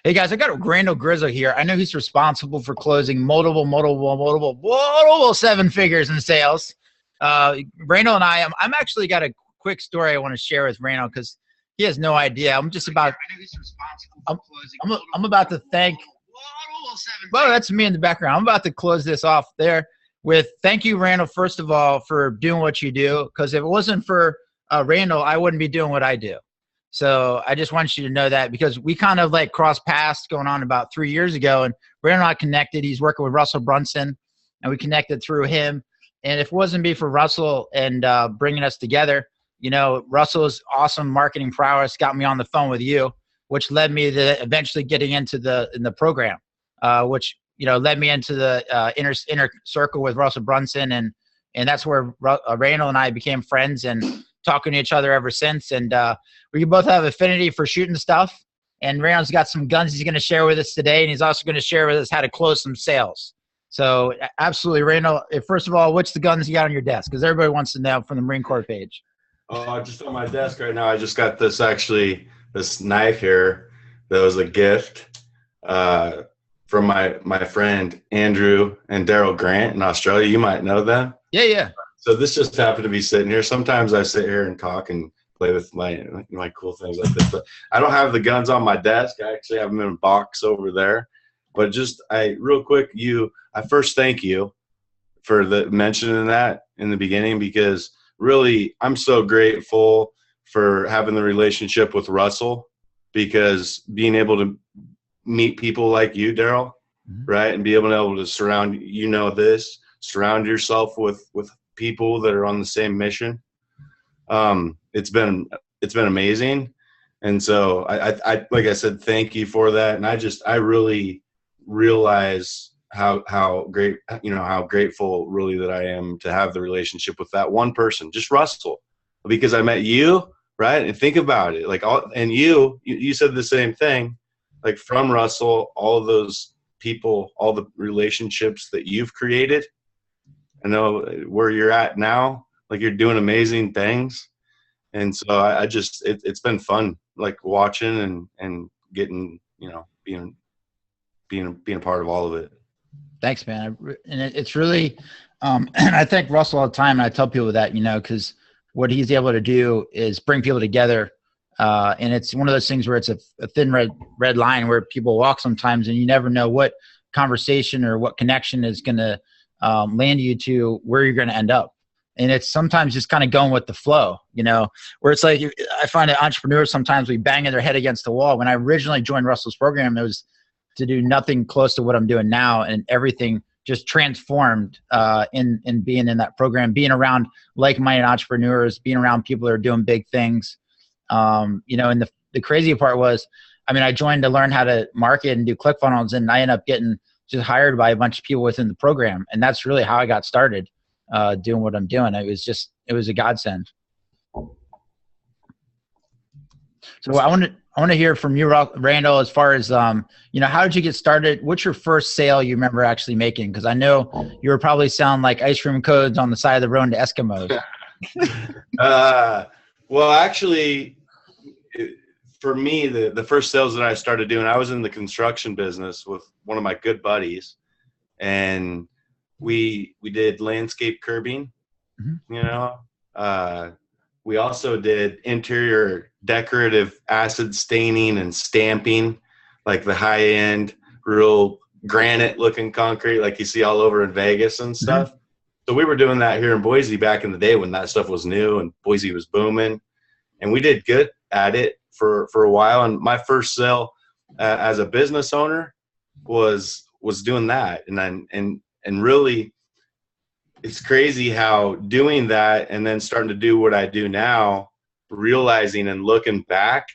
Hey guys, I got Randall Grizzle here. I know he's responsible for closing multiple seven figures in sales. Randall and I'm actually got a quick story I want to share with Randall because he has no idea. I'm just about. I know he's responsible for closing. I'm about to thank. Well, that's me in the background. I'm about to close this off there with thank you, Randall. First of all, for doing what you do, because if it wasn't for Randall, I wouldn't be doing what I do. So I just want you to know that because we kind of like crossed paths going on about 3 years ago, and Randall and I connected. He's working with Russell Brunson, and we connected through him. And if it wasn't be for Russell and bringing us together, you know, Russell's awesome marketing prowess got me on the phone with you, which led me to eventually getting into the program, which led me into the inner circle with Russell Brunson, and that's where Randall and I became friends and talking to each other ever since. And we both have affinity for shooting stuff. And Randall's got some guns he's going to share with us today, and he's also going to share with us how to close some sales. So absolutely, Randall. First of all, what's the guns you got on your desk? Because everybody wants to know from the Marine Corps page. Oh, just on my desk right now, I just got this knife here that was a gift from my friend Andrew and Daryl Grant in Australia. You might know them. Yeah. So this just happened to be sitting here. Sometimes I sit here and talk and play with my cool things like this, but I don't have the guns on my desk. I actually have them in a box over there. But real quick, I first thank you for mentioning that in the beginning, because really I'm so grateful for having the relationship with Russell, because being able to meet people like you, Daryl, right, and be able to surround yourself with people that are on the same mission. It's been amazing. And so I like I said, thank you for that. And I really realize how grateful really that I am to have the relationship with that one person, just Russell, because I met you, right? And think about it, and you said the same thing, like from Russell, all of those people, all the relationships that you've created. I know where you're at now, like you're doing amazing things. And so it's been fun, like watching and getting, being a part of all of it. Thanks, man. And it's really, and I thank Russell all the time. And I tell people that, because what he's able to do is bring people together. And it's one of those things where it's a thin red line where people walk sometimes, and you never know what conversation or what connection is going to land you to where you're going to end up. And it's sometimes just kind of going with the flow, where it's like, I find that entrepreneurs, sometimes we bang their head against the wall. When I originally joined Russell's program, it was to do nothing close to what I'm doing now. And everything just transformed in being in that program, being around like-minded entrepreneurs, being around people that are doing big things. And the crazy part was, I joined to learn how to market and do ClickFunnels, and I ended up getting just hired by a bunch of people within the program. And that's really how I got started doing what I'm doing. It was a godsend. So I want to hear from you, Randall, as far as, how did you get started? What's your first sale you remember actually making? Because I know you were probably selling like ice cream codes on the side of the road to Eskimos. Well, actually, for me, the first sales that I started doing, I was in the construction business with one of my good buddies, and we did landscape curbing, we also did interior decorative acid staining and stamping, like the high end, real granite looking concrete like you see all over in Vegas and stuff. Mm-hmm. So we were doing that here in Boise back in the day when that stuff was new and Boise was booming, and we did good at it for a while. And my first sale as a business owner was doing that. And really, it's crazy how doing that and then starting to do what I do now, realizing and looking back,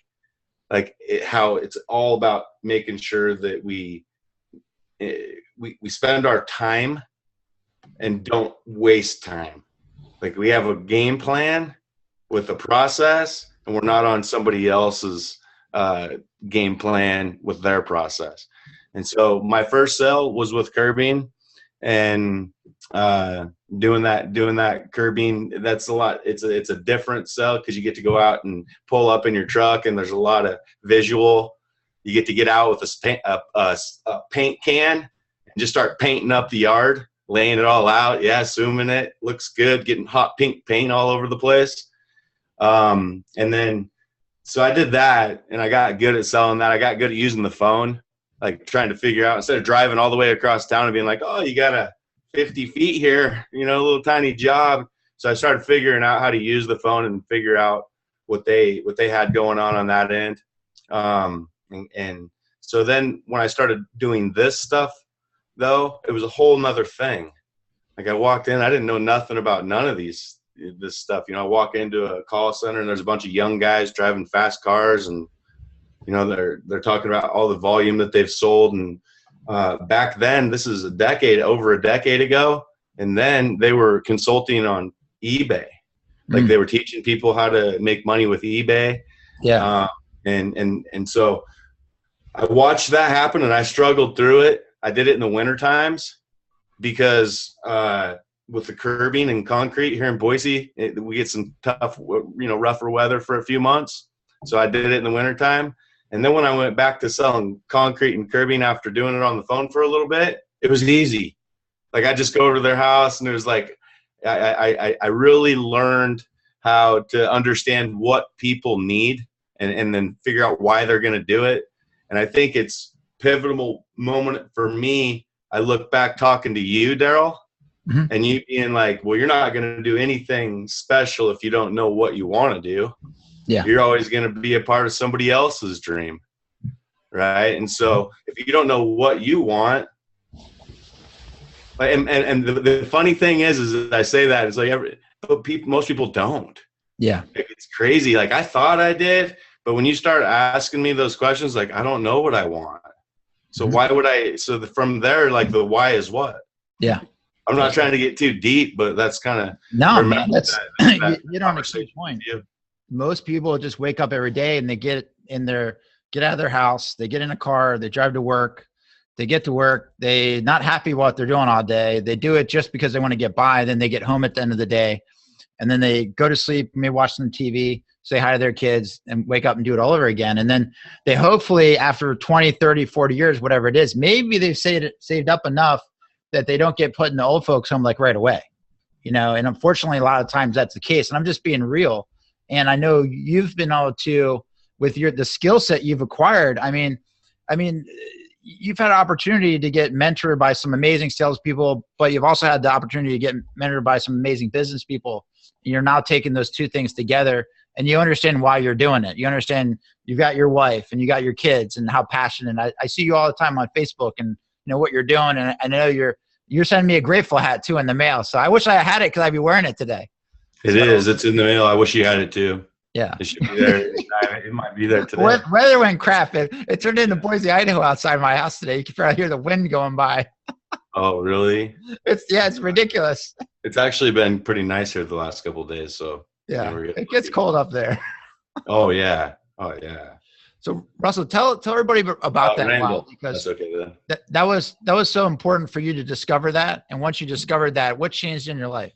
how it's all about making sure that we spend our time and don't waste time. Like we have a game plan with a process, and we're not on somebody else's game plan with their process. And so my first sale was with curbing, and doing that curbing, that's a lot. It's a different sell because you get to go out and pull up in your truck, and there's a lot of visual you get to get out with a paint can and just start painting up the yard, laying it all out. Yeah, zooming it. Looks good. Getting hot pink paint all over the place. And then, so I did that, and I got good at selling that. I got good at using the phone, like trying to figure out, instead of driving all the way across town and being like, oh, you got a 50 feet here, you know, a little tiny job. So I started figuring out how to use the phone and figure out what they had going on that end. And so then when I started doing this stuff, though, it was a whole nother thing. Like I walked in, I didn't know nothing about none of this stuff. You know, I walk into a call center and there's a bunch of young guys driving fast cars, and you know, they're talking about all the volume that they've sold. And back then, this is over a decade ago, and then they were consulting on eBay. Like they were teaching people how to make money with eBay. Yeah. And so I watched that happen, and I struggled through it. I did it in the winter times because with the curbing and concrete here in Boise, we get some tough, you know, rougher weather for a few months. So I did it in the winter time. And then when I went back to selling concrete and curbing after doing it on the phone for a little bit, it was easy. Like I just go to their house, and it was like, I really learned how to understand what people need and then figure out why they're going to do it. And I think it's pivotal moment for me. I look back talking to you, Daryl, and you being like, well, you're not going to do anything special if you don't know what you want to do. Yeah. You're always going to be a part of somebody else's dream. Right. And so if you don't know what you want, and the funny thing is I say that it's like most people don't. Yeah. It's crazy. Like I thought I did, but when you start asking me those questions, like, I don't know what I want. So why would I? So from there, like the why is what? Yeah. I'm not trying to get too deep, but that's kind of no, man. That's you don't understand the point. Most people just wake up every day and they get out of their house, they get in a car, they drive to work, they get to work, they not happy what they're doing all day. They do it just because they want to get by. Then they get home at the end of the day, and then they go to sleep, maybe watch some TV, say hi to their kids, and wake up and do it all over again. And then they hopefully after 20, 30, 40 years, whatever it is, maybe they've saved up enough that they don't get put in the old folks home like right away, you know. And unfortunately, a lot of times that's the case. And I'm just being real. And I know you've been able to, with the skill set you've acquired. I mean, you've had an opportunity to get mentored by some amazing salespeople, but you've also had the opportunity to get mentored by some amazing business people. And you're now taking those two things together, and you understand why you're doing it. You understand you've got your wife and you got your kids and how passionate. I see you all the time on Facebook and you know what you're doing. And I know you're sending me a grateful hat too in the mail. So I wish I had it because I'd be wearing it today. It's in the mail. I wish you had it too. Yeah. It should be there. It might be there today. Weather went crap. It turned into Boise, Idaho outside my house today. You can probably hear the wind going by. Oh, really? It's ridiculous. It's actually been pretty nice here the last couple of days. So yeah, it gets cold up there. Oh yeah. Oh yeah. So Russell, tell everybody about that Randall. Because that's okay then. That was so important for you to discover that. And once you discovered that, what changed in your life?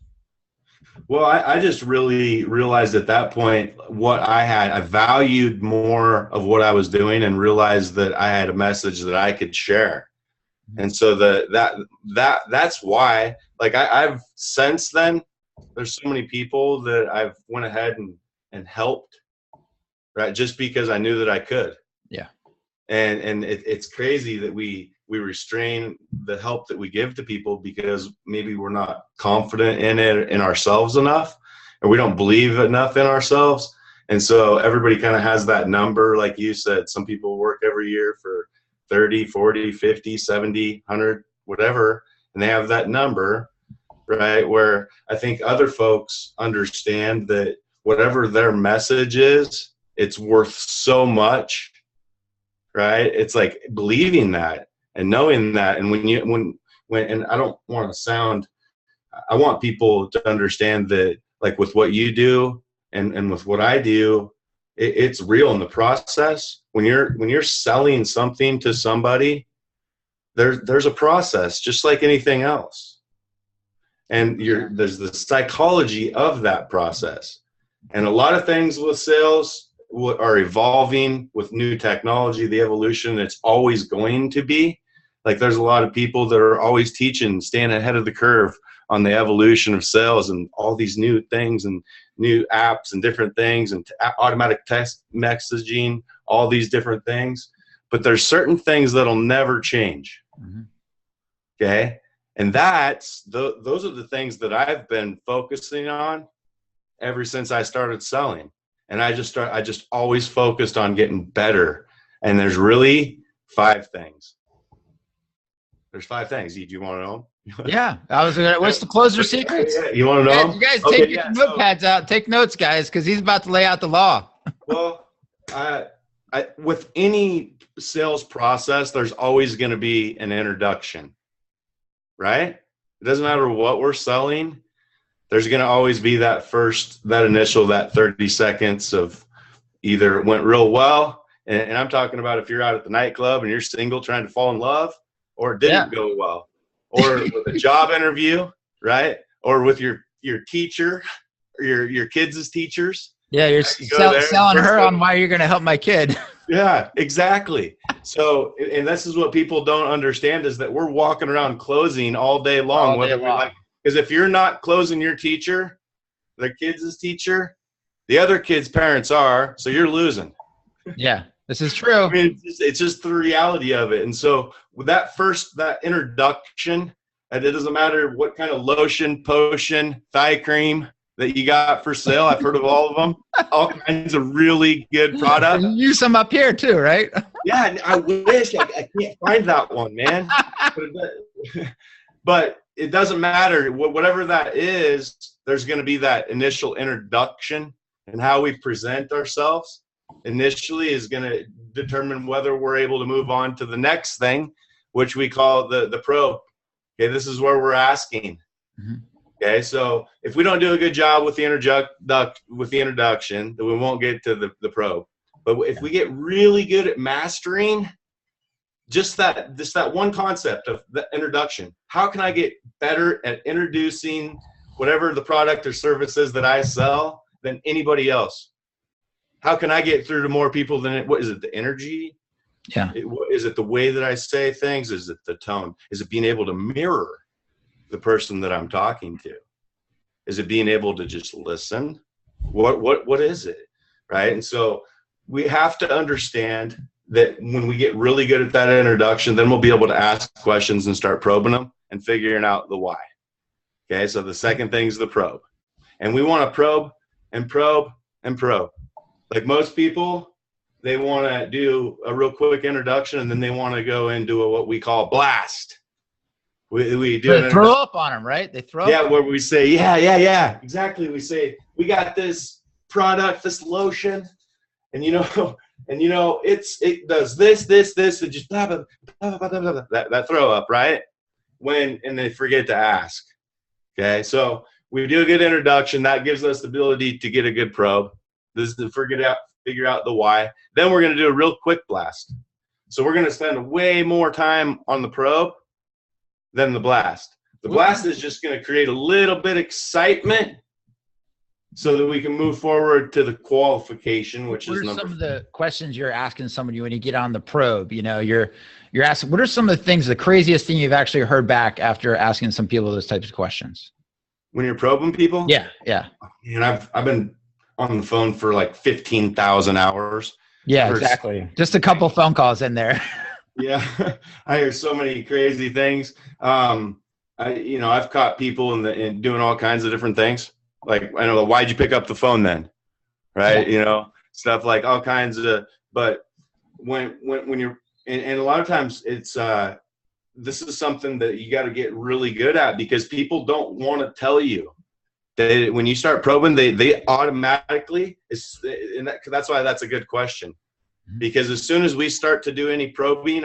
Well, I just really realized at that point what I valued more of what I was doing, and realized that I had a message that I could share. And so that's why, like I've since then, there's so many people that I've went ahead and helped, right? Just because I knew that I could. Yeah. And it's crazy that we restrain the help that we give to people because maybe we're not confident in ourselves enough, or we don't believe enough in ourselves. And so everybody kind of has that number. Like you said, some people work every year for 30, 40, 50, 70, 100, whatever. And they have that number, right? Where I think other folks understand that whatever their message is, it's worth so much, right? It's like believing that and knowing that. And when and I don't want to sound, I want people to understand that, like with what you do and with what I do, it's real in the process. When you're selling something to somebody, there's a process just like anything else. And there's the psychology of that process. And a lot of things with sales, are evolving with new technology, the evolution, it's always going to be. Like there's a lot of people that are always teaching, staying ahead of the curve on the evolution of sales and all these new things and new apps and different things and automatic text messaging, all these different things. But there's certain things that'll never change. Mm-hmm. Okay. And those are the things that I've been focusing on ever since I started selling. And I just always focused on getting better. And there's really 5 things. There's 5 things. Do you want to know? Yeah. What's the closer secrets? Yeah, you want to know? You guys take your notepads out. Take notes, guys, because he's about to lay out the law. Well, with any sales process, there's always going to be an introduction, right? It doesn't matter what we're selling. There's going to always be that initial 30 seconds of either it went real well. And I'm talking about if you're out at the nightclub and you're single trying to fall in love, or it didn't go well, or with a job interview, right? Or with your teacher, or your kids' teachers. Yeah, you're selling her on why you're going to help my kid. Yeah, exactly. So, and this is what people don't understand is that we're walking around closing all day long. Because if you're not closing your teacher, their kids' teacher, the other kids' parents are, so you're losing. Yeah, this is true. I mean, it's just the reality of it. And so with that introduction, and it doesn't matter what kind of lotion, potion, thigh cream that you got for sale. I've heard of all of them. All kinds of really good products. You use some up here too, right? Yeah, I wish I can't find that one, man. But it doesn't matter. Whatever that is, there's going to be that initial introduction, and how we present ourselves initially is going to determine whether we're able to move on to the next thing, which we call the probe. Okay, this is where we're asking. Mm-hmm. Okay, so if we don't do a good job with the introduction, then we won't get to the probe. But if we get really good at mastering just that one concept of the introduction, how can I get better at introducing whatever the product or service is that I sell than anybody else? How can I get through to more people than what is it? The energy? Yeah. Is it the way that I say things? Is it the tone? Is it being able to mirror the person that I'm talking to? Is it being able to just listen? What is it? Right? And so we have to understand that when we get really good at that introduction, then we'll be able to ask questions and start probing them and figuring out the why. Okay, so the second thing is the probe. And we want to probe and probe and probe. Like most people, they want to do a real quick introduction, and then they want to go into what we call blast. We do they throw up on them, right? They throw up. Where we say, yeah, exactly. We say, we got this product, this lotion, and it does this, and just blah, blah, blah, blah, blah, blah, that throw up, right? And they forget to ask. Okay, so we do a good introduction. That gives us the ability to get a good probe. This is to figure out the why. Then we're going to do a real quick blast. So we're going to spend way more time on the probe than the blast. The blast is just going to create a little bit of excitement so that we can move forward to the qualification, which is some of the questions you're asking somebody when you get on the probe? You're asking, what are some of the things, the craziest thing you've actually heard back after asking some people those types of questions? When you're probing people? Yeah. And I've been on the phone for like 15,000 hours. Yeah, exactly. Just a couple phone calls in there. Yeah, I hear so many crazy things. I've caught people in doing all kinds of different things. Like, I know, why'd you pick up the phone then? Right? Yeah. Stuff like all kinds of. But when you're, and a lot of times it's this is something that you got to get really good at, because people don't want to tell you. When you start probing, they automatically, that's why that's a good question. Because as soon as we start to do any probing,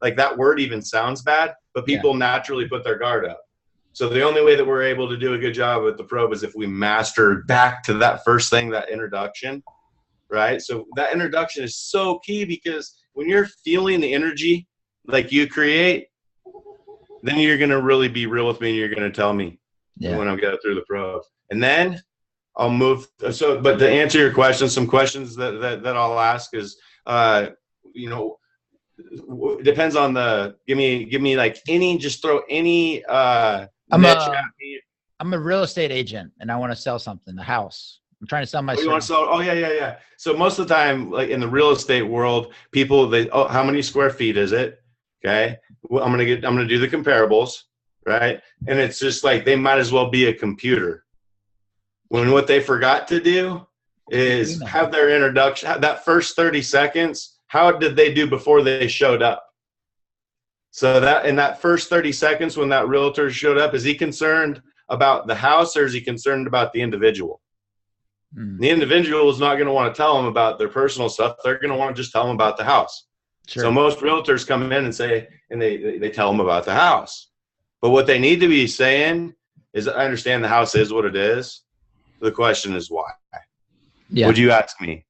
like that word even sounds bad, but people naturally put their guard up. So the only way that we're able to do a good job with the probe is if we master back to that first thing, that introduction, right? So that introduction is so key, because when you're feeling the energy like you create, then you're going to really be real with me, and you're going to tell me when I'm going through the probe. And then I'll move. So, but to answer your question, some questions that I'll ask is, you know, it depends on the, give me like any, just throw any I'm niche a at me. I'm a real estate agent and I want to sell something, a house. I'm trying to sell my Oh, you want to service. sell? Oh, yeah. So most of the time, like in the real estate world, people, oh, how many square feet is it? Okay. Well, I'm gonna do the comparables, right? And it's just like they might as well be a computer. When what they forgot to do is have their introduction, that first 30 seconds, how did they do before they showed up? So that in that first 30 seconds when that realtor showed up, is he concerned about the house or is he concerned about the individual? The individual is not going to want to tell them about their personal stuff. They're going to want to just tell them about the house. Sure. So most realtors come in and say, and they tell them about the house. But what they need to be saying is, I understand the house is what it is. The question is why. Yeah. Would you ask me?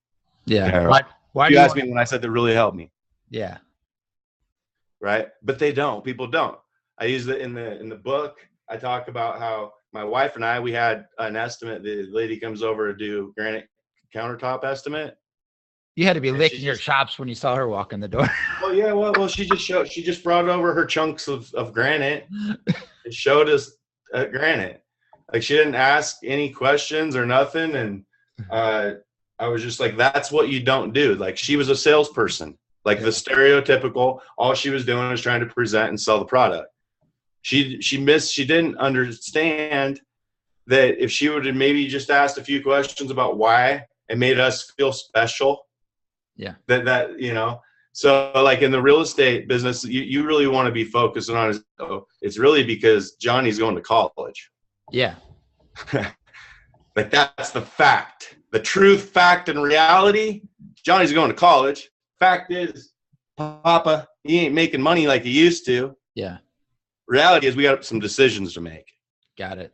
Yeah. Daryl? Why do you ask me when I said that really helped me? Yeah. Right. But they don't. People don't. I use it in the book. I talk about how my wife and I, we had an estimate. The lady comes over to do granite countertop estimate. You had to be licking your chops when you saw her walk in the door. Well, yeah. Well, she just brought over her chunks of granite and showed us granite. Like she didn't ask any questions or nothing. And I was just like, that's what you don't do. Like she was a salesperson, like the stereotypical, all she was doing was trying to present and sell the product. She didn't understand that if she would have maybe just asked a few questions about why and made us feel special. Yeah. That, you know, so like in the real estate business, you really want to be focusing on is, oh, it's really because Johnny's going to college. Yeah. Like that's the fact, the truth, fact, and reality. Johnny's going to college. Fact is, Papa, he ain't making money like he used to. Yeah. Reality is we got some decisions to make. Got it.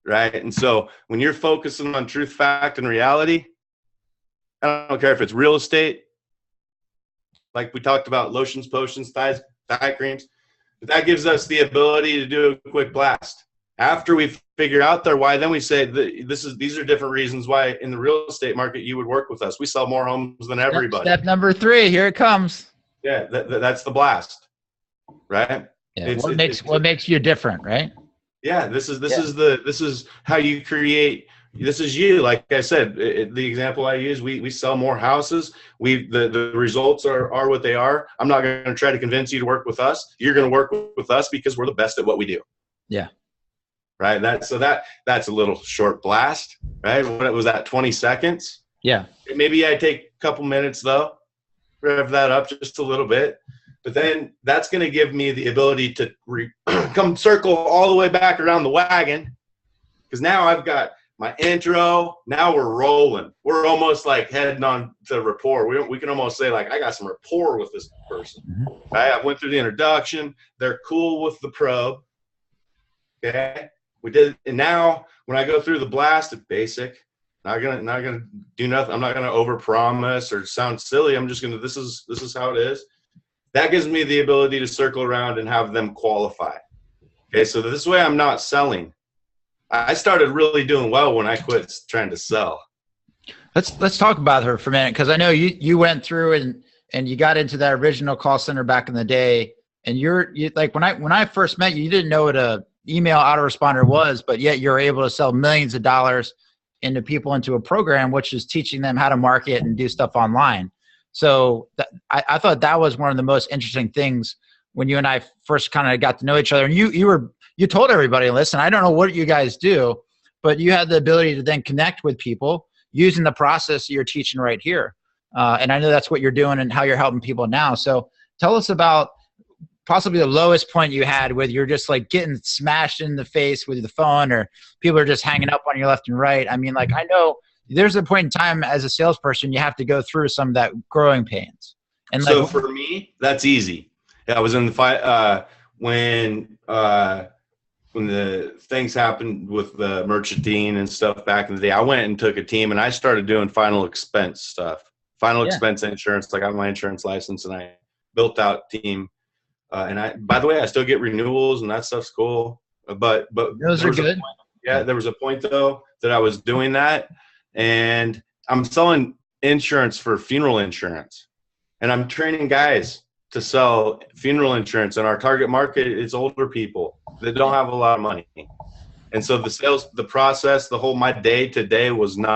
Right. And so when you're focusing on truth, fact, and reality, I don't care if it's real estate, like we talked about lotions, potions, thigh creams, that gives us the ability to do a quick blast. After we figure out their why, then we say these are different reasons why in the real estate market you would work with us. We sell more homes than everybody. Step number 3, here it comes. Yeah, that's the blast, right? Yeah. What makes you different, right? Yeah, this is how you create. This is you. Like I said, the example I use, we sell more houses. The results are what they are. I'm not going to try to convince you to work with us. You're going to work with us because we're the best at what we do. Yeah. Right. That's a little short blast, right? What was that? 20 seconds. Yeah. Maybe I take a couple minutes though, rev that up just a little bit, but then that's going to give me the ability to come circle all the way back around the wagon. Because now I've got my intro. Now we're rolling. We're almost like heading on to rapport. We can almost say like, I got some rapport with this person. Mm-hmm. Right? I went through the introduction. They're cool with the probe. Okay. We did, and now when I go through the blast, it's basic. Not gonna do nothing. I'm not gonna overpromise or sound silly. I'm just gonna. This is how it is. That gives me the ability to circle around and have them qualify. Okay, so this way I'm not selling. I started really doing well when I quit trying to sell. Let's talk about her for a minute, because I know you went through and you got into that original call center back in the day. And you like when I first met you, you didn't know what a email autoresponder was, but yet you're able to sell millions of dollars into people into a program, which is teaching them how to market and do stuff online. So I thought that was one of the most interesting things when you and I first kind of got to know each other. And you told everybody, listen, I don't know what you guys do, but you had the ability to then connect with people using the process you're teaching right here. And I know that's what you're doing and how you're helping people now. So tell us about possibly the lowest point you had where you're just like getting smashed in the face with the phone, or people are just hanging up on you left and right. I mean, like, I know there's a point in time as a salesperson, you have to go through some of that growing pains. And so for me, that's easy. I was in the fight when the things happened with the merchanting and stuff back in the day. I went and took a team and I started doing final expense stuff, expense insurance. Like I have my insurance license and I built out team. And by the way, I still get renewals and that stuff's cool. But those are good. There was a point though that I was doing that, and I'm selling insurance for funeral insurance, and I'm training guys to sell funeral insurance, and our target market is older people that don't have a lot of money. And so the process, my day to day I wasn't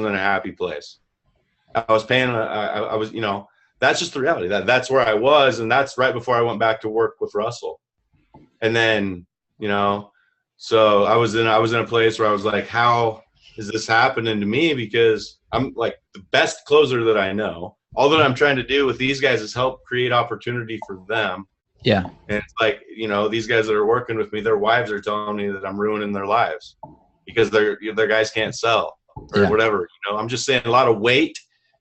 in a happy place. I was paying, I was, that's just the reality. That's where I was, and that's right before I went back to work with Russell. And then, so I was in a place where I was like, how is this happening to me? Because I'm like the best closer that I know. All that I'm trying to do with these guys is help create opportunity for them. Yeah. And it's like, these guys that are working with me, their wives are telling me that I'm ruining their lives because their guys can't sell or whatever. I'm just saying a lot of weight,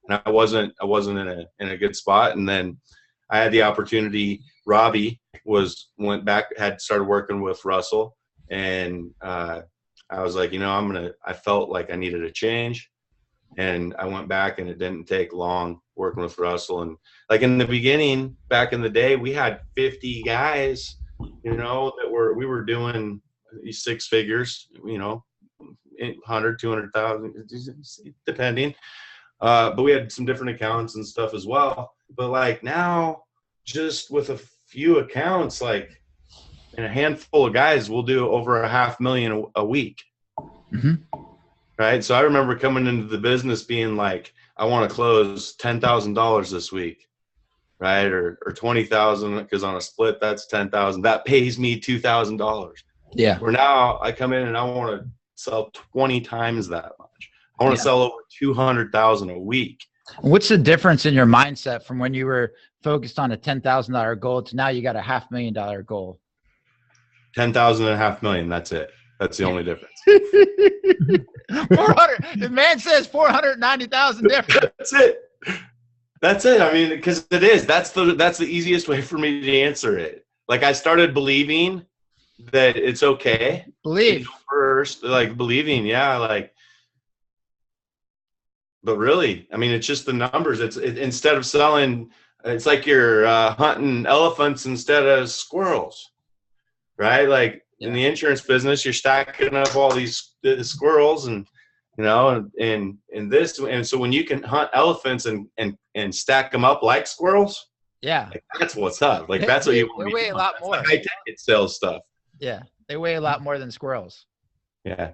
and I wasn't in a good spot. And then I had the opportunity. Robbie went back, had started working with Russell, and I was like, I felt like I needed a change, and I went back, and it didn't take long working with Russell. And like in the beginning, back in the day, we had 50 guys, that we were doing 6 figures, 100, 200,000, depending. But we had some different accounts and stuff as well. But like now, just with a few accounts, like and a handful of guys, we'll do over $500,000 a week. Mm-hmm. Right. So I remember coming into the business being like, I want to close $10,000 this week. Right. Or 20,000, because on a split, that's 10,000. That pays me $2,000. Yeah. Where now I come in and I want to sell 20 times that much. I want to sell over 200,000 a week. What's the difference in your mindset from when you were focused on a $10,000 goal to now you got a $500,000 goal? 10,000 and $500,000. That's it. That's the only difference. 400. The man says 490,000 difference. That's it. I mean, because it is. That's the easiest way for me to answer it. Like I started believing that it's okay. Believe first, like believing, but really, I mean, it's just the numbers. Instead of selling, it's like you're hunting elephants instead of squirrels, right? Like in the insurance business, you're stacking up all these squirrels, and and so when you can hunt elephants and stack them up like squirrels, like that's what's up. Like that's what you want. They weigh a lot more. Like high ticket sales stuff. Yeah, they weigh a lot more than squirrels. Yeah.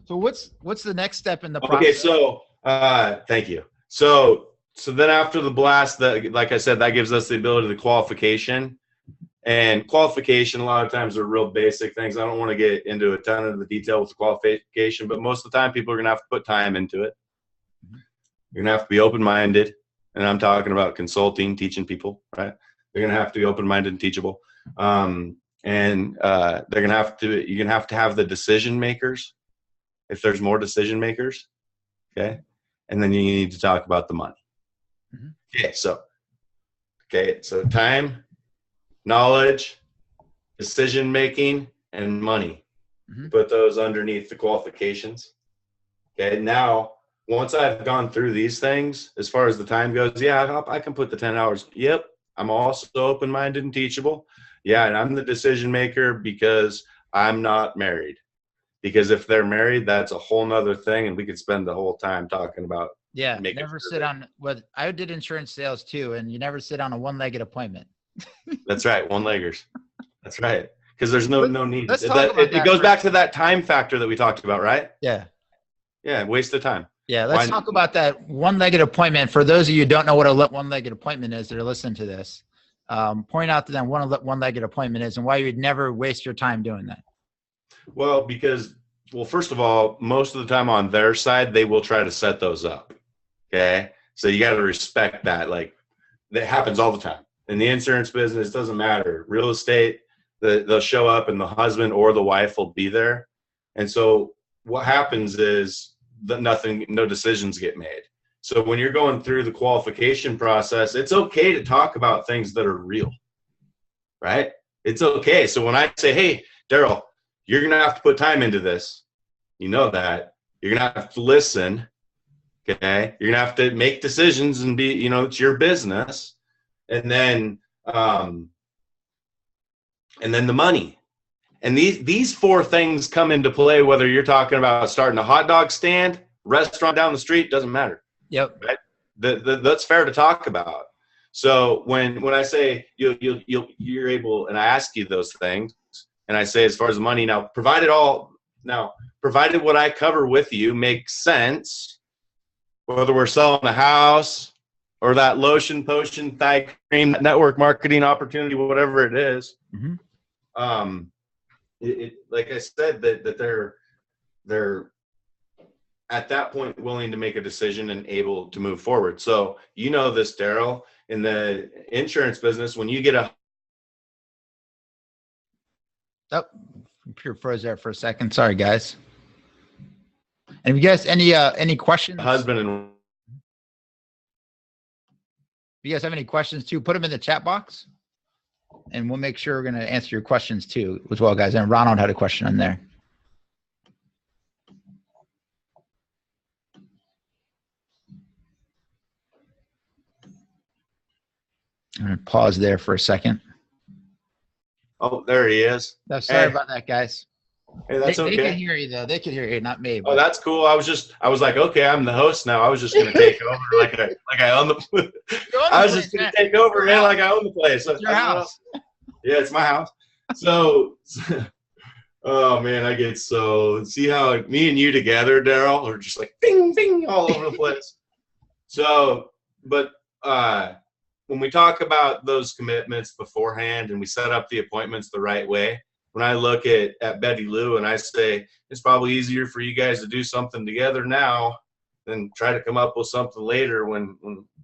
So what's the next step in the process? Okay, so thank you. So then after the blast, like I said, that gives us the ability to qualification. And qualification, a lot of times, are real basic things. I don't want to get into a ton of the detail with the qualification, but most of the time, people are going to have to put time into it. You're going to have to be open-minded, and I'm talking about consulting, teaching people, right? They're going to have to be open-minded and teachable. And you're going to have to have the decision makers, if there's more decision makers. Okay. And then you need to talk about the money. Mm-hmm. So time, knowledge, decision making, and money. Mm-hmm. Put those underneath the qualifications. Okay. Now, once I've gone through these things, as far as the time goes, I can put the 10 hours. Yep. I'm also open-minded and teachable. Yeah, and I'm the decision maker because I'm not married. Because if they're married, that's a whole nother thing, and we could spend the whole time talking about. Yeah, never sit on. Well, I did insurance sales too, and you never sit on a one-legged appointment. That's right, one-leggers. That's right, because there's no need. It goes back to that time factor that we talked about, right? Yeah. Yeah, waste of time. Yeah, let's talk about that one-legged appointment. For those of you who don't know what a one-legged appointment is, that are listening to this, point out to them what a one-legged appointment is and why you'd never waste your time doing that. Well, first of all, most of the time on their side, they will try to set those up. Okay, so you got to respect that. Like that happens all the time in the insurance business. It doesn't matter. Real estate, they'll show up and the husband or the wife will be there, and so what happens is no decisions get made. So when you're going through the qualification process, it's okay to talk about things that are real, right? It's okay. So when I say, hey, Daryl, you're going to have to put time into this. You know that. You're going to have to listen, okay? You're going to have to make decisions and be, it's your business. And then the money. And these four things come into play, whether you're talking about starting a hot dog stand, restaurant down the street, doesn't matter. Yep. Right? That's fair to talk about. So when I say you're able, and I ask you those things, and I say, as far as the money now, provided what I cover with you makes sense, whether we're selling a house or that lotion, potion, thigh cream, network marketing opportunity, whatever it is. Mm-hmm. Like I said, that they're at that point willing to make a decision and able to move forward. So you know this, Daryl, in the insurance business, when you get a computer froze there for a second. Sorry, guys. And if you guys any questions? Husband and if you guys have any questions too, put them in the chat box, and we'll make sure we're going to answer your questions too as well, guys. And Ronald had a question in there. I'm going to pause there for a second. Oh, there he is. No, sorry about that, guys. Hey, that's okay. They can hear you though. They can hear you, not me. But. Oh, that's cool. I was like, okay, I'm the host now. I was just gonna take over like I own the. I was just gonna take over, man, like I own the place. It's your house. Yeah, it's my house. So, oh man, I get so see how me and you together, Daryl, are just like bing bing all over the place. So, but when we talk about those commitments beforehand and we set up the appointments the right way. When I look at Betty Lou and I say, it's probably easier for you guys to do something together now than try to come up with something later when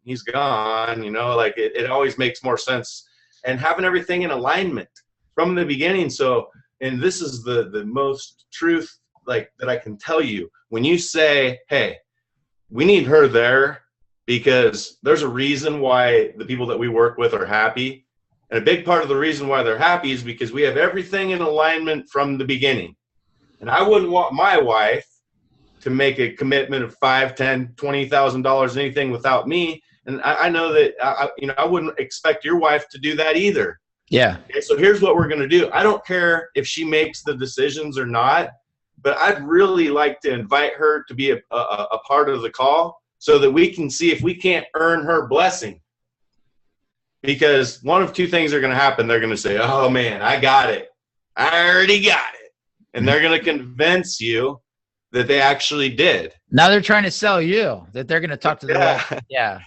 he's gone, like it always makes more sense. And having everything in alignment from the beginning. So, and this is the most truth like that I can tell you. When you say, hey, we need her there because there's a reason why the people that we work with are happy. And a big part of the reason why they're happy is because we have everything in alignment from the beginning. And I wouldn't want my wife to make a commitment of $5,000, $10,000, $20,000, anything without me. And I know that I wouldn't expect your wife to do that either. Yeah. Okay, so here's what we're going to do. I don't care if she makes the decisions or not, but I'd really like to invite her to be a part of the call so that we can see if we can't earn her blessing. Because one of two things are going to happen. They're going to say, oh, man, I got it. I already got it. And they're going to convince you that they actually did. Now they're trying to sell you that they're going to talk to the wife. Yeah.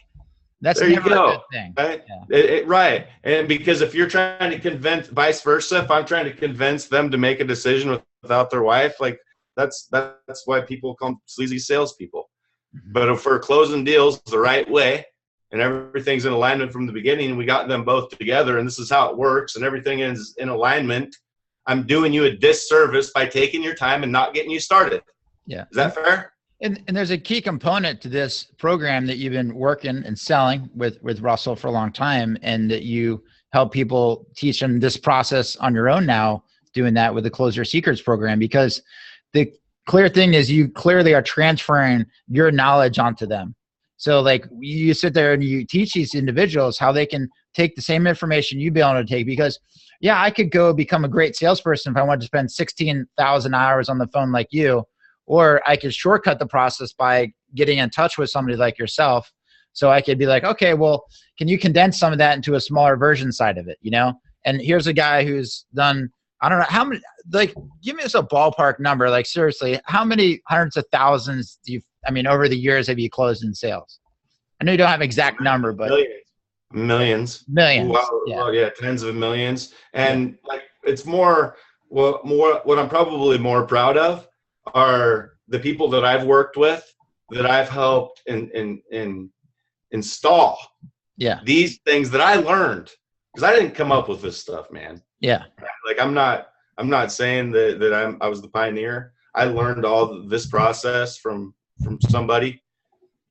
That's there never you go. a good thing. Right? Yeah. Right. And because if you're trying to convince, vice versa, if I'm trying to convince them to make a decision without their wife, like that's why people call them sleazy salespeople. Mm-hmm. But if we're closing deals the right way, and everything's in alignment from the beginning, and we got them both together, and this is how it works, and everything is in alignment, I'm doing you a disservice by taking your time and not getting you started. Yeah. Is that fair? And there's a key component to this program that you've been working and selling with Russell for a long time, and that you help people teach them this process on your own now, doing that with the Close Your Secrets program, because the clear thing is you clearly are transferring your knowledge onto them. So like you sit there and you teach these individuals how they can take the same information you've been able to take, because yeah, I could go become a great salesperson if I wanted to spend 16,000 hours on the phone like you, or I could shortcut the process by getting in touch with somebody like yourself. So I could be like, okay, well, can you condense some of that into a smaller version side of it, And here's a guy who's done, I don't know how many, like, give me just a ballpark number. Like seriously, how many hundreds of thousands over the years have you closed in sales? I know you don't have an exact number, but millions. Wow, yeah. Well, yeah, tens of millions. And like, it's more what I'm probably more proud of are the people that I've worked with, that I've helped and install. Yeah. These things that I learned, because I didn't come up with this stuff, man. Yeah. Like I'm not saying that I was the pioneer. I learned all this process from somebody,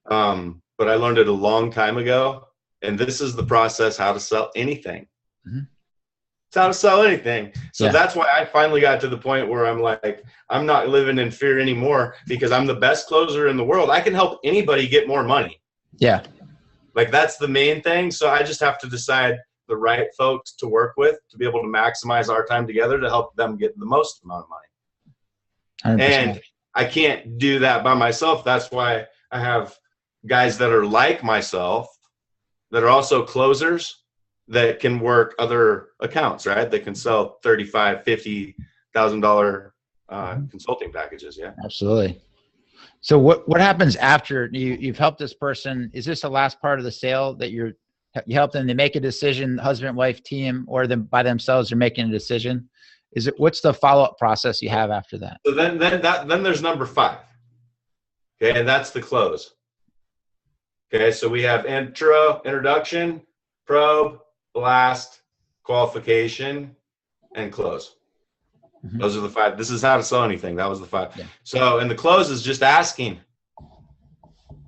but I learned it a long time ago, and this is the process how to sell anything. Mm-hmm. It's how to sell anything. So that's why I finally got to the point where I'm like, I'm not living in fear anymore, because I'm the best closer in the world. I can help anybody get more money. Yeah. Like that's the main thing. So I just have to decide, the right folks to work with to be able to maximize our time together to help them get the most amount of money. 100%. And I can't do that by myself. That's why I have guys that are like myself that are also closers that can work other accounts, right? They can sell $35,000, $50,000 consulting packages. Yeah, Absolutely. So what happens after you've helped this person? Is this the last part of the sale that you help them to make a decision, husband, wife, team, or them by themselves are making a decision? What's the follow-up process you have after that? So then there's number 5. Okay, and that's the close. Okay, so we have introduction, probe, blast, qualification, and close. Mm-hmm. Those are the 5. This is how to sell anything. That was the 5. Yeah. So, and the close is just asking.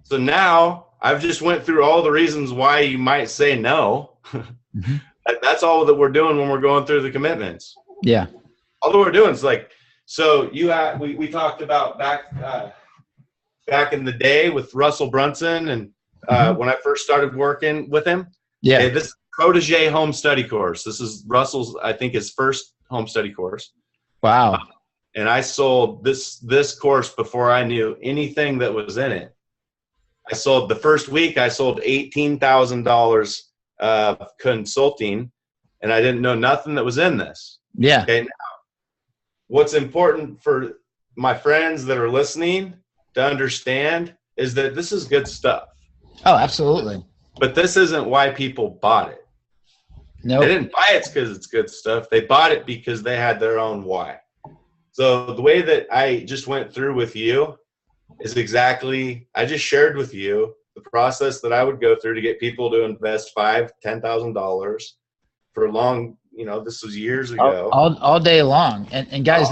So now I've just went through all the reasons why you might say no. Mm-hmm. That's all that we're doing when we're going through the commitments. Yeah. All that we're doing is like, so we talked about back in the day with Russell Brunson and when I first started working with him. Yeah. Okay, this protege home study course. This is Russell's, I think, his first home study course. Wow. And I sold this course before I knew anything that was in it. I sold the first week, I sold $18,000 of consulting, and I didn't know nothing that was in this. Yeah. Okay. Now, what's important for my friends that are listening to understand is that this is good stuff. Oh, absolutely. But this isn't why people bought it. No. They didn't buy it because it's good stuff. They bought it because they had their own why. So the way that I just went through with you is exactly, I just shared with you the process that I would go through to get people to invest $5,000, $10,000 for a long, this was years ago. All day long. And guys,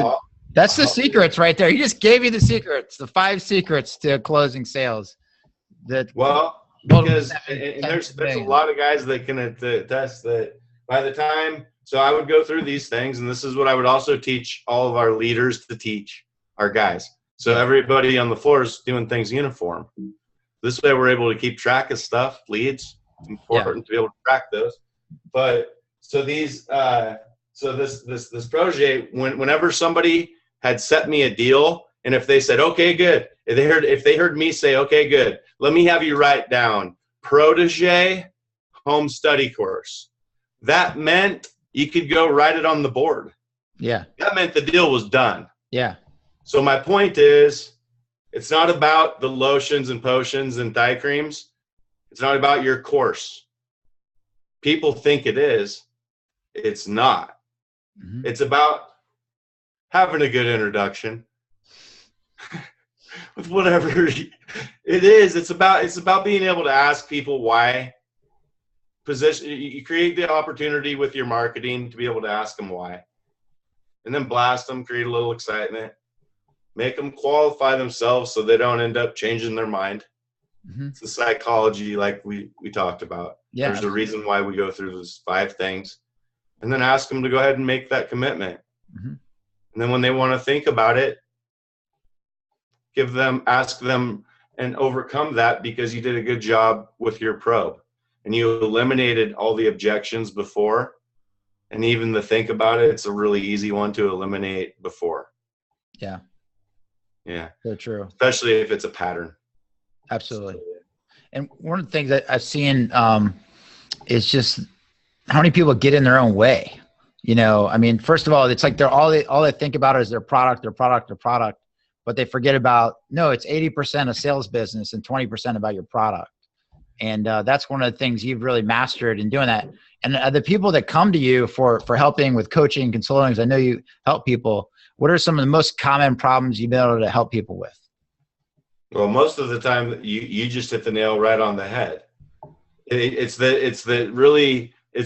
that's the secrets right there. He just gave you the secrets, the 5 secrets to closing sales. Because there's a lot of guys that can attest that by the time, so I would go through these things, and this is what I would also teach all of our leaders to teach our guys. So everybody on the floor is doing things uniform. This way we're able to keep track of stuff, leads. It's important to be able to track those. But so these, this protege, whenever somebody had set me a deal, and if they said, okay, good, if they heard me say, okay, good, let me have you write down protege home study course. That meant you could go write it on the board. Yeah. That meant the deal was done. Yeah. So my point is, it's not about the lotions and potions and thigh creams. It's not about your course. People think it is. It's not. Mm-hmm. It's about having a good introduction with whatever it is. It's about being able to ask people why. You create the opportunity with your marketing to be able to ask them why, and then blast them, create a little excitement, make them qualify themselves so they don't end up changing their mind. Mm-hmm. It's the psychology like we talked about. Yeah. There's a reason why we go through those 5 things, and then ask them to go ahead and make that commitment. Mm-hmm. And then when they want to think about it, ask them and overcome that because you did a good job with your probe. And you eliminated all the objections before, and even the think about it, it's a really easy one to eliminate before. Yeah. Yeah. So true. Especially if it's a pattern. Absolutely. So, yeah. And one of the things that I've seen is just how many people get in their own way. I mean, first of all, it's like all they think about is their product, but they forget about, no, it's 80% of sales business and 20% about your product. And that's one of the things you've really mastered in doing that. And the people that come to you for helping with coaching and consulting, because I know you help people, what are some of the most common problems you've been able to help people with? Well, most of the time you just hit the nail right on the head. It's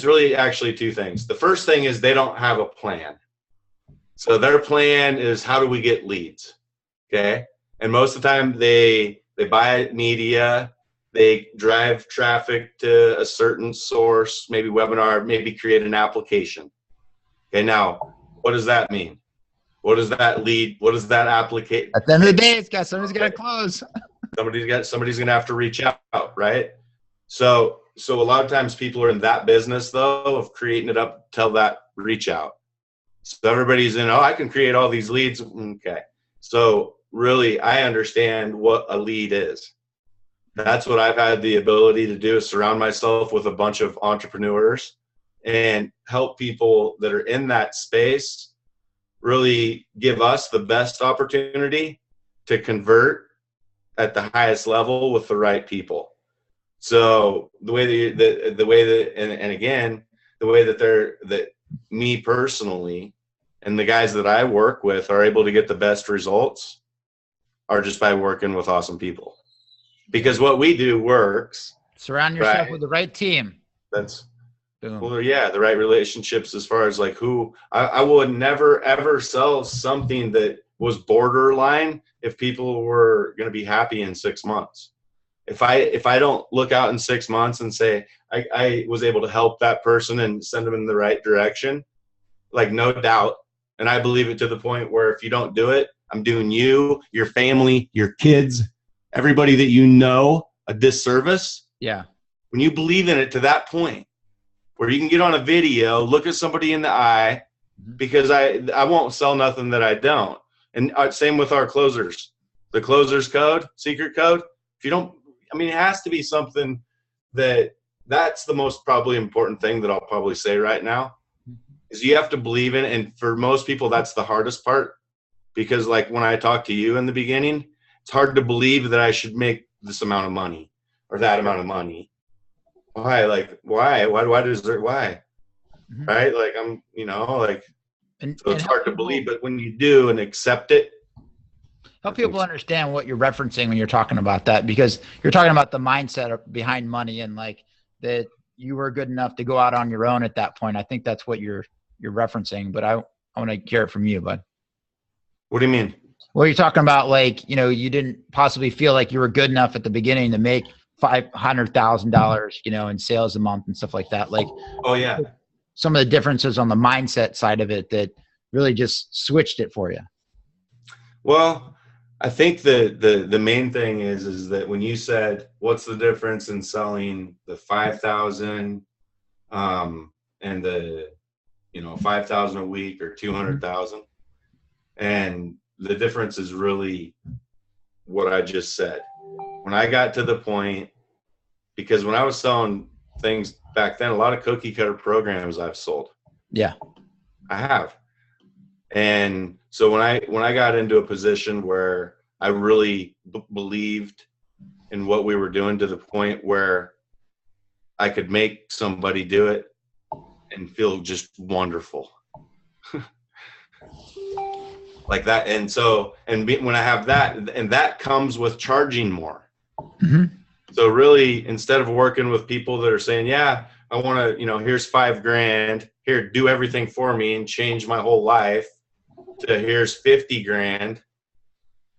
really actually 2 things. The first thing is they don't have a plan. So their plan is, how do we get leads? Okay. And most of the time they buy media, they drive traffic to a certain source, maybe webinar, maybe create an application. Okay, now, what does that mean? What does that lead? What does that applicate? At the end of the day, somebody's got to close. Somebody's going to have to reach out, right? So So a lot of times people are in that business though of creating it up till that reach out. So everybody's in, oh, I can create all these leads. Okay. So really I understand what a lead is. That's what I've had the ability to do, is surround myself with a bunch of entrepreneurs and help people that are in that space really give us the best opportunity to convert at the highest level with the right people. So the way that and again, the way that me personally and the guys that I work with are able to get the best results are just by working with awesome people. Because what we do works. Surround yourself with the right team. That's boom. Well, yeah, the right relationships as far as like who I would never ever sell something that was borderline if people were going to be happy in 6 months. If I don't look out in 6 months and say I was able to help that person and send them in the right direction, like no doubt. And I believe it to the point where if you don't do it, I'm doing you, your family, your kids, everybody that you know a disservice. Yeah. When you believe in it to that point where you can get on a video, look at somebody in the eye, because I won't sell nothing that I don't. And same with our closers. The closers code, secret code, if you don't, I mean, it has to be something that's the most probably important thing that I'll probably say right now is you have to believe in it. And for most people, that's the hardest part, because like when I talked to you in the beginning, it's hard to believe that I should make this amount of money or that amount of money. Why? Like, why? Why does there, why? Mm-hmm. Right? Like, I'm, you know, like, so it's hard to believe, but when you do and accept it. Help people understand what you're referencing when you're talking about that, because you're talking about the mindset behind money and like that you were good enough to go out on your own at that point. I think that's what you're referencing, but I want to hear it from you, bud. What do you mean? Well, you're talking about like, you know, you didn't possibly feel like you were good enough at the beginning to make $500,000, you know, in sales a month and stuff like that. Like, oh yeah, some of the differences on the mindset side of it that really just switched it for you. Well, I think the main thing is that when you said, what's the difference in selling the 5,000 and the, you know, 5,000 a week or 200,000, and the difference is really what I just said. When I got to the point, because when I was selling things back then, a lot of cookie cutter programs I've sold. Yeah, I have. And so when I got into a position where I really believed in what we were doing to the point where I could make somebody do it and feel just wonderful. Like that. And so, when I have that, and that comes with charging more. Mm-hmm. So really, instead of working with people that are saying, yeah, I want to, you know, here's $5,000, here, do everything for me and change my whole life, to here's 50 grand.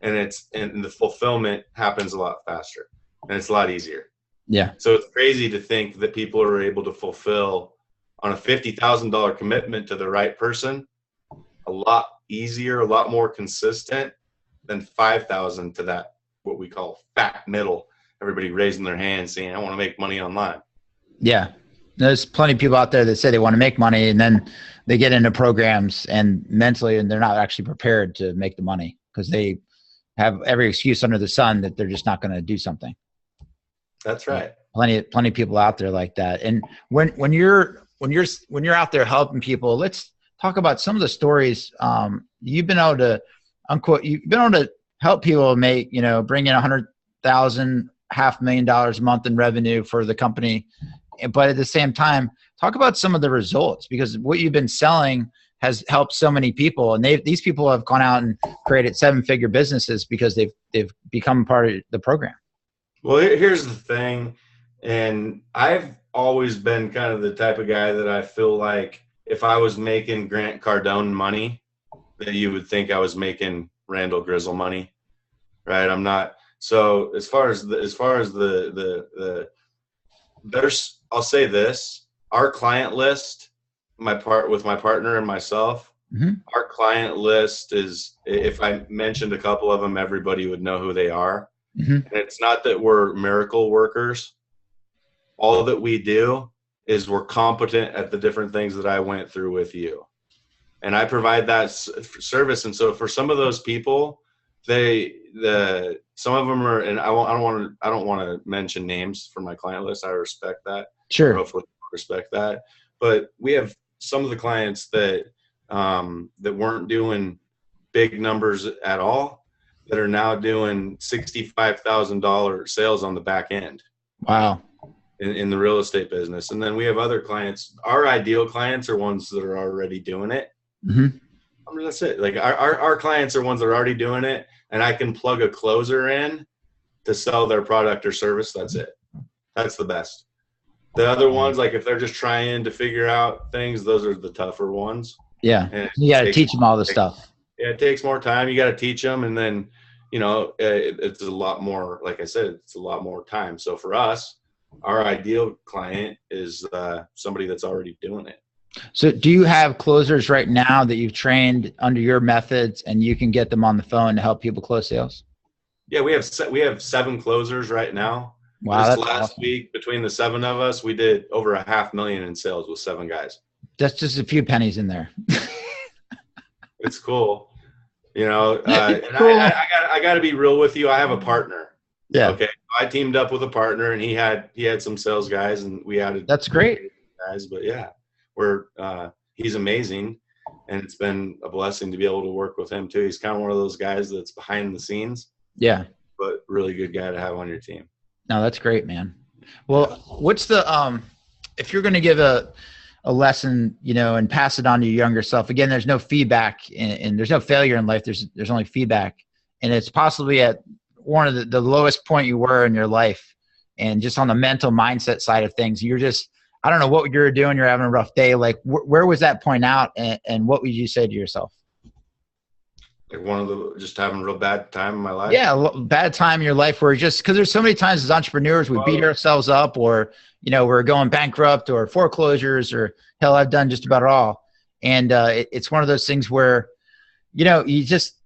And the fulfillment happens a lot faster and it's a lot easier. Yeah. So it's crazy to think that people are able to fulfill on a $50,000 commitment to the right person a lot easier, a lot more consistent than 5,000 to that, what we call fat middle. Everybody raising their hands saying, I want to make money online. Yeah. There's plenty of people out there that say they want to make money and then they get into programs and mentally, and they're not actually prepared to make the money because they have every excuse under the sun that they're just not going to do something. That's right. Plenty of people out there like that. And when you're out there helping people, let's talk about some of the stories you've been able to unquote. You've been able to help people make, you know, bring in $100,000, $500,000 a month in revenue for the company. But at the same time, talk about some of the results, because what you've been selling has helped so many people, and these people have gone out and created 7-figure businesses because they've become part of the program. Well, here's the thing, and I've always been kind of the type of guy that I feel like if I was making Grant Cardone money, that you would think I was making Randall Grizzle money, right? I'm not. So as far as the there's, I'll say this, our client list, with my partner and myself, mm-hmm. Our client list is, if I mentioned a couple of them, everybody would know who they are. Mm-hmm. And it's not that we're miracle workers all that we do is we're competent at the different things that I went through with you. And I provide that service. And so for some of those people, some of them are, and I don't want to mention names for my client list. I respect that. Sure. Hopefully respect that. But we have some of the clients that weren't doing big numbers at all that are now doing $65,000 sales on the back end. Wow. In the real estate business. And then we have other clients. Our ideal clients are ones that are already doing it. Mm-hmm. I mean, that's it. Like our clients are ones that are already doing it, and I can plug a closer in to sell their product or service. That's it. That's the best. The other ones, like if they're just trying to figure out things, those are the tougher ones. Yeah. And you got to teach them all this stuff. Yeah. It takes more time. You got to teach them. And then, it's a lot more, like I said, it's a lot more time. So for us, our ideal client is somebody that's already doing it. So do you have closers right now that you've trained under your methods and you can get them on the phone to help people close sales? Yeah, we have 7 closers right now. Wow. This last week, between the 7 of us, we did over $500,000 in sales with 7 guys. That's just a few pennies in there. It's cool. And cool. I got to be real with you. I have a partner. Yeah. Okay. I teamed up with a partner, and he had some sales guys, and we added. That's great. Guys, but yeah, he's amazing, and it's been a blessing to be able to work with him too. He's kind of one of those guys that's behind the scenes. Yeah. But really good guy to have on your team. No, that's great, man. Well, what's the if you're going to give a lesson, and pass it on to your younger self? Again, there's no feedback and there's no failure in life. There's only feedback, and it's possibly at one of the lowest point you were in your life, and just on the mental mindset side of things, you're just, I don't know what you're doing. You're having a rough day. Like where was that point out, and what would you say to yourself? Like just having a real bad time in my life. Yeah. Bad time in your life where just, cause there's so many times as entrepreneurs, we beat ourselves up, or, we're going bankrupt or foreclosures, or hell, I've done just about it all. And it's one of those things where, you just,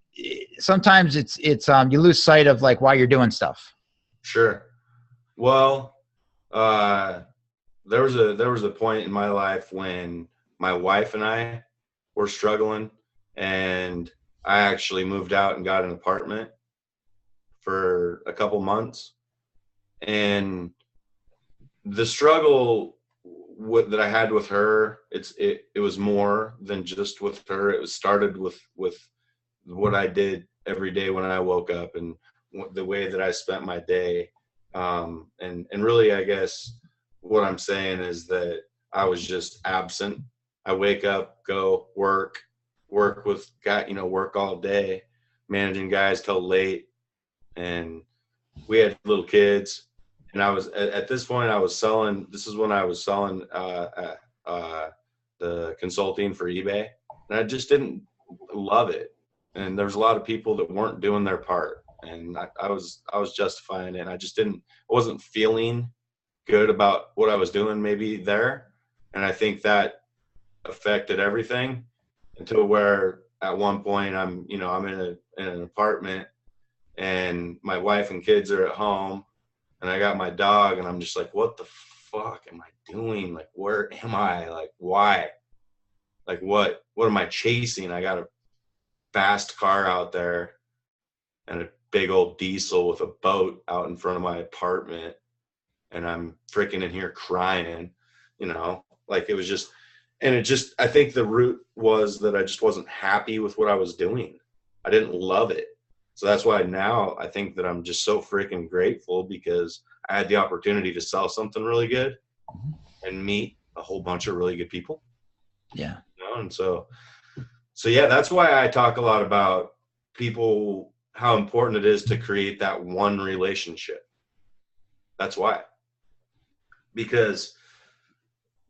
sometimes it's you lose sight of like why you're doing stuff. Sure. Well, there was a point in my life when my wife and I were struggling, and I actually moved out and got an apartment for a couple months. And the struggle that I had with her, it was more than just with her. It started with what I did every day when I woke up, and the way that I spent my day. And really, I guess what I'm saying is that I was just absent. I wake up, go work with guy, work all day, managing guys till late. And we had little kids, and I was at this point this is when I was selling the consulting for eBay, and I just didn't love it. And there's a lot of people that weren't doing their part, and I was justifying it. And I wasn't feeling good about what I was doing maybe there. And I think that affected everything, until where at one point I'm in an apartment, and my wife and kids are at home, and I got my dog, and I'm just like, what the fuck am I doing? Like, where am I? Like, why? Like, what am I chasing? I got a fast car out there and a big old diesel with a boat out in front of my apartment, and I'm freaking in here crying, like it was just. And I think the root was that I just wasn't happy with what I was doing. I didn't love it. So that's why now I think that I'm just so freaking grateful, because I had the opportunity to sell something really good and meet a whole bunch of really good people. Yeah. And so yeah, that's why I talk a lot about people, how important it is to create that one relationship. That's why. Because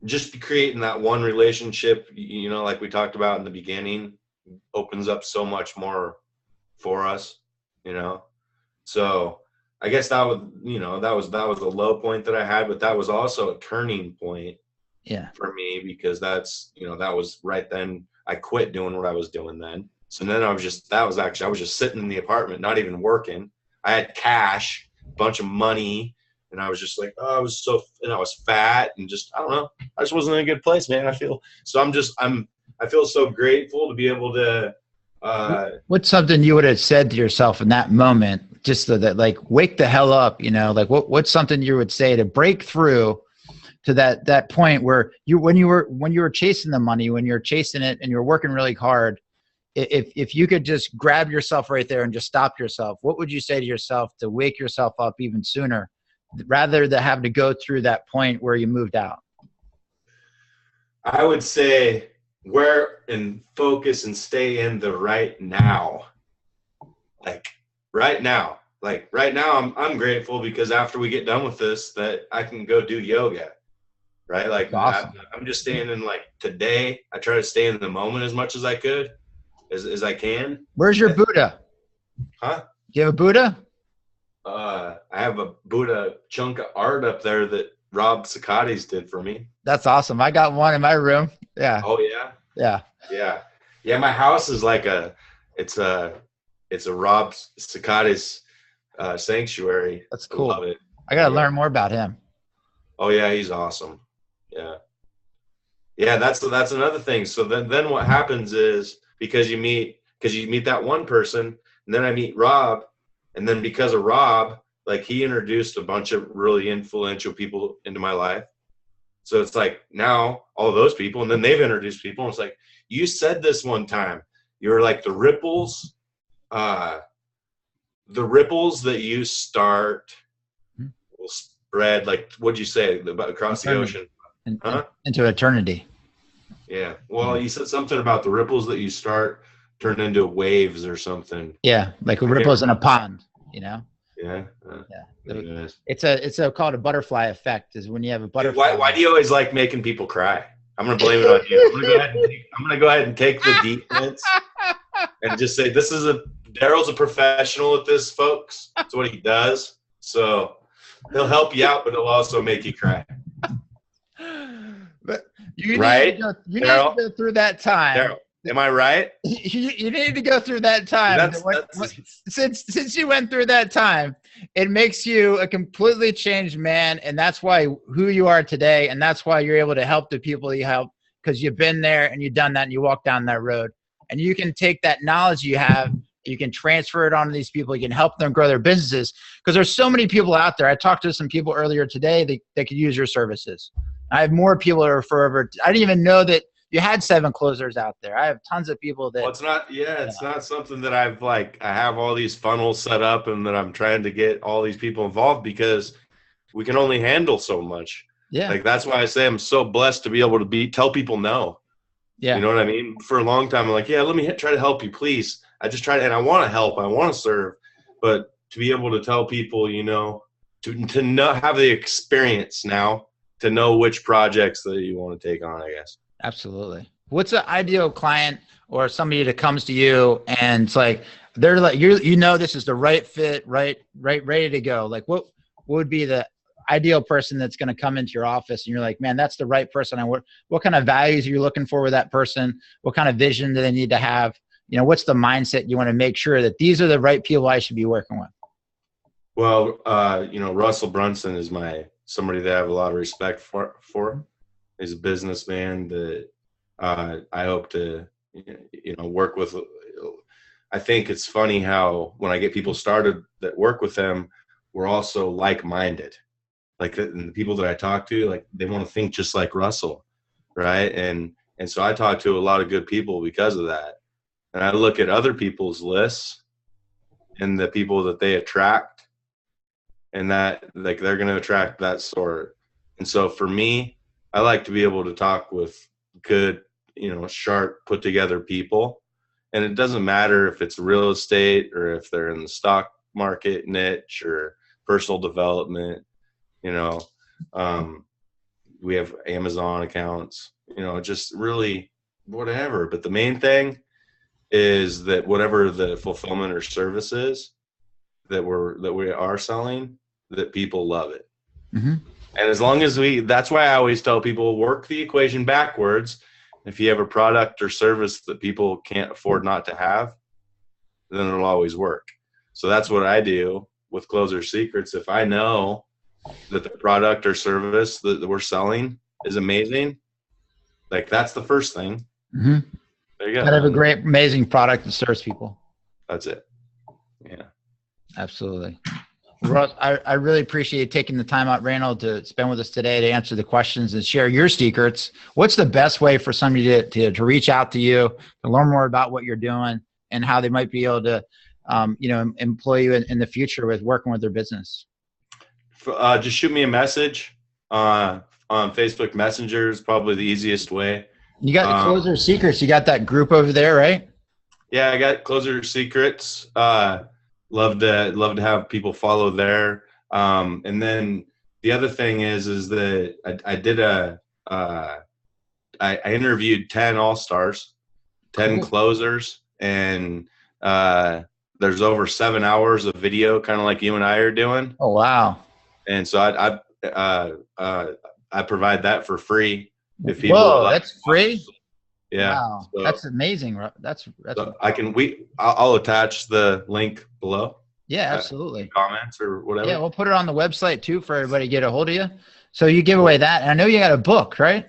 just creating that one relationship, like we talked about in the beginning, opens up so much more for us, So I guess that was a low point that I had, but that was also a turning point for me, because that's, that was right then I quit doing what I was doing then. So then I was just sitting in the apartment, not even working. I had cash, a bunch of money, And I was just like, oh, I was fat and just, I don't know. I just wasn't in a good place, man. I feel so grateful to be able to, what's something you would have said to yourself in that moment, just so that like, wake the hell up, like what's something you would say to break through to that point where when you were chasing the money, when you're chasing it and you're working really hard, if you could just grab yourself right there and just stop yourself, what would you say to yourself to wake yourself up even sooner, rather than have to go through that point where you moved out? I would say focus and stay in the right now. Like right now, I'm grateful because after we get done with this, that I can go do yoga. Right? Like awesome. I'm just staying in like today. I try to stay in the moment as much as I could, as I can. Where's your Buddha? Huh? Do you have a Buddha? I have a Buddha chunk of art up there that Rob Sakatis did for me. That's awesome. I got one in my room. Yeah. Oh yeah. Yeah. Yeah. Yeah. My house is like it's a Rob Sakatis sanctuary. That's cool. I love it. I got to learn more about him. Oh yeah. He's awesome. Yeah. Yeah. That's another thing. So then what happens is because you meet that one person, and then I meet Rob, and then because of Rob, like he introduced a bunch of really influential people into my life. So it's like now all those people, and then they've introduced people. And it's like, you said this one time, you're like the ripples that you start will spread. Like, what'd you say about across the ocean? Into eternity. Yeah. Well, you said something about the ripples that you start turn into waves or something. Yeah. Like ripples in a pond, Yeah. Yeah. It's called a butterfly effect, is when you have a butterfly. Dude, why do you always like making people cry? I'm going to blame it on you. I'm going to go ahead and take the defense and just say, Daryl's a professional at this, folks. That's what he does. So he'll help you out, but he'll also make you cry. But you right? Need to go through that time. Daryl, am I right? You need to go through that time. Since you went through that time, it makes you a completely changed man, and that's why who you are today, and that's why you're able to help the people you help, because you've been there and you've done that and you walk down that road, and you can take that knowledge you have, you can transfer it onto these people, you can help them grow their businesses, because there's so many people out there. I talked to some people earlier today that could use your services. I have more people to refer over. I didn't even know that you had 7 closers out there. I have tons of people that. Well, it's not something that I have all these funnels set up and that I'm trying to get all these people involved, because we can only handle so much. Yeah. Like, that's why I say I'm so blessed to be able to tell people no. Yeah. You know what I mean? For a long time, I'm like, yeah, let me try to help you, please. I just try to, and I want to help. I want to serve, but to be able to tell people, to not have the experience now, to know which projects that you want to take on, I guess. Absolutely. What's an ideal client or somebody that comes to you and it's like, they're like, this is the right fit, right, ready to go. Like what would be the ideal person that's going to come into your office and you're like, man, that's the right person. What kind of values are you looking for with that person? What kind of vision do they need to have? What's the mindset you want to make sure that these are the right people I should be working with? Well, Russell Brunson is somebody that I have a lot of respect for. He's a businessman that I hope to, work with. I think it's funny how when I get people started that work with them, we're also like-minded. Like the people that I talk to, like they want to think just like Russell, right? And so I talk to a lot of good people because of that. And I look at other people's lists and the people that they attract, and that like they're going to attract that sort. And so for me, I like to be able to talk with good, sharp, put together people. And it doesn't matter if it's real estate or if they're in the stock market niche or personal development. We have Amazon accounts, just really whatever. But the main thing is that whatever the fulfillment or service is that we are selling, that people love it. Mm-hmm. And as long as that's why I always tell people, work the equation backwards. If you have a product or service that people can't afford not to have, then it'll always work. So that's what I do with Closer Secrets. If I know that the product or service that we're selling is amazing, like that's the first thing. Mm-hmm. There you go. Gotta have a great, amazing product that serves people. That's it. Yeah. Absolutely. Russ, I really appreciate you taking the time out, Randall, to spend with us today to answer the questions and share your secrets. What's the best way for somebody to reach out to you, to learn more about what you're doing and how they might be able to, employ you in the future with working with their business? Just shoot me a message on Facebook Messenger is probably the easiest way. You got the Closer Secrets. You got that group over there, right? Yeah, I got Closer Secrets. Love to have people follow there. And then the other thing is that I interviewed 10 all-stars, 10 closers, and there's over 7 hours of video, kind of like you and I are doing. Oh, wow. And so I provide that for free. If people Whoa, that's free? Yeah. Wow. So, that's amazing. That's so I'll attach the link below. Yeah, absolutely. Comments or whatever. Yeah, we'll put it on the website too for everybody to get a hold of you. So you give away that, and I know you got a book, right?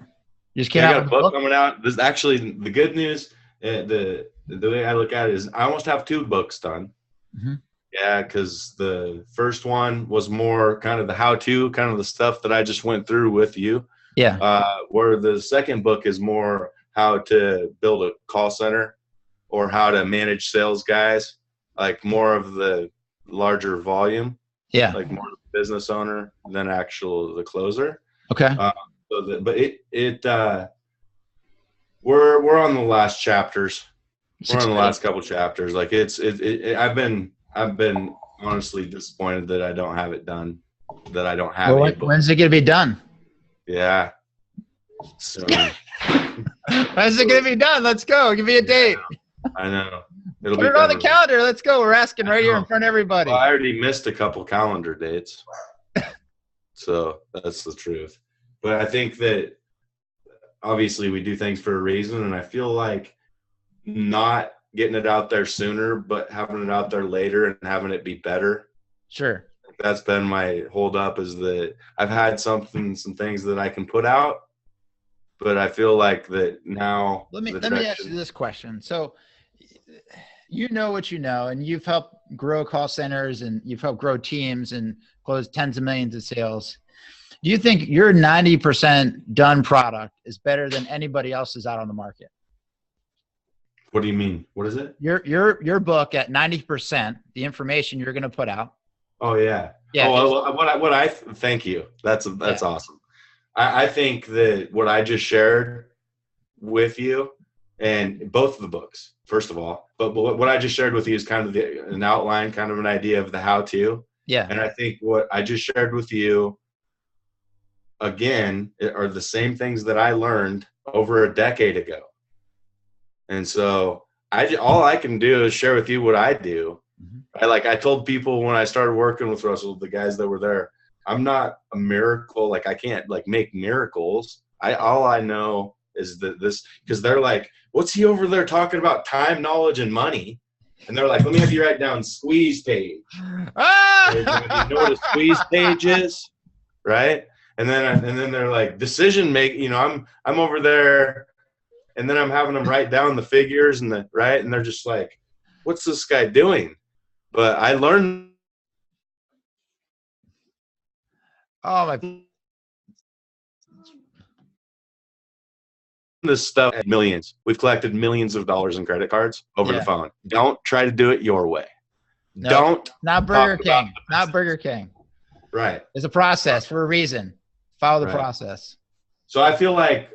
You just came out with a book coming out. This actually the good news. The way I look at it is I almost have 2 books done. Mm-hmm. Yeah, because the first one was more kind of the how-to, kind of the stuff that I just went through with you. Yeah. Where the second book is more how to build a call center or how to manage sales guys, like more of the larger volume. Yeah. Like more business owner than the closer. Okay. We're on the last chapters. We're on the last couple chapters. Like I've been honestly disappointed that I don't have it done. That I don't have it. When's it gonna be done? Yeah. So when's it gonna be done? Let's go. Give me a date. I know. Put it on the calendar. Let's go. We're asking right here in front of everybody. Well, I already missed a couple calendar dates. So that's the truth. But I think that obviously we do things for a reason, and I feel like not getting it out there sooner, but having it out there later and having it be better. Sure. That's been my hold up, is that I've had some things that I can put out, but I feel like that now. Let me ask you this question. So you know what you know, and you've helped grow call centers and you've helped grow teams and close tens of millions of sales. Do you think your 90% done product is better than anybody else's out on the market? What do you mean? What is it? Your book at 90%, the information you're going to put out. Oh yeah. Yeah. Oh, thank you. That's awesome. I think that what I just shared with you, and both of the books, first of all, but what I just shared with you is kind of an outline, kind of an idea of the how-to. Yeah. And I think what I just shared with you, again, are the same things that I learned over a decade ago. And so all I can do is share with you what I do. Mm-hmm. I told people when I started working with Russell, the guys that were there, I'm not a miracle. Like I can't make miracles. All I know is that because they're like, what's he over there talking about? Time, knowledge, and money. And they're like, let me have you write down squeeze page. You know what a squeeze page is, right? And then they're like, decision make. I'm over there, and then I'm having them write down the figures and and they're just like, what's this guy doing? But I learned. Oh my. This stuff at millions. We've collected millions of dollars in credit cards over the phone. Don't try to do it your way. No, not Burger King. Not Burger King. Right. It's a process for a reason. Follow the process. So I feel like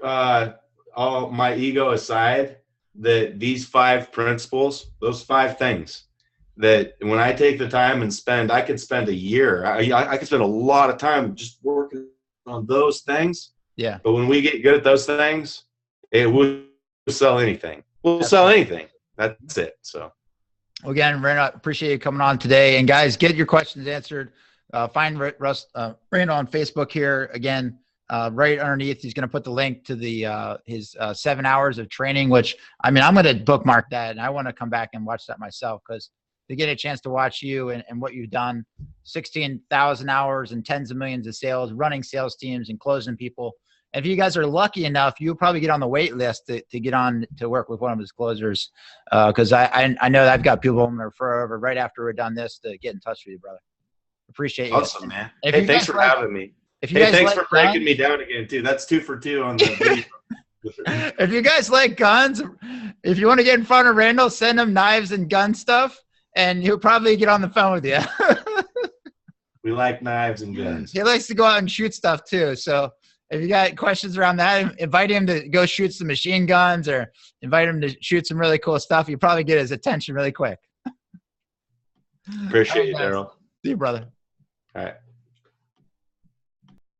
all my ego aside, that these 5 principles, those 5 things, that when I take the time and I could spend a year. I could spend a lot of time just working on those things. Yeah. But when we get good at those things, it will sell anything. We'll sell anything. That's it. So, again, Randall, appreciate you coming on today. And guys, get your questions answered. Find Randall on Facebook here. Again, right underneath, he's going to put the link to his 7 hours of training. Which I'm going to bookmark that, and I want to come back and watch that myself because to get a chance to watch you and what you've done. 16,000 hours and tens of millions of sales, running sales teams and closing people. If you guys are lucky enough, you'll probably get on the wait list to get on to work with one of his closers. Because I know that I've got people I'm going to refer over right after we're done this to get in touch with you, brother. Appreciate you. Awesome, man. Hey, thanks for having me. Hey, thanks for breaking me down again, too. That's 2 for 2 on the video. If you guys like guns, if you want to get in front of Randall, send him knives and gun stuff, and he'll probably get on the phone with you. We like knives and guns. He likes to go out and shoot stuff, too. So if you got questions around that, invite him to go shoot some machine guns or invite him to shoot some really cool stuff. You probably get his attention really quick. Appreciate you, Daryl. See you, brother. All right.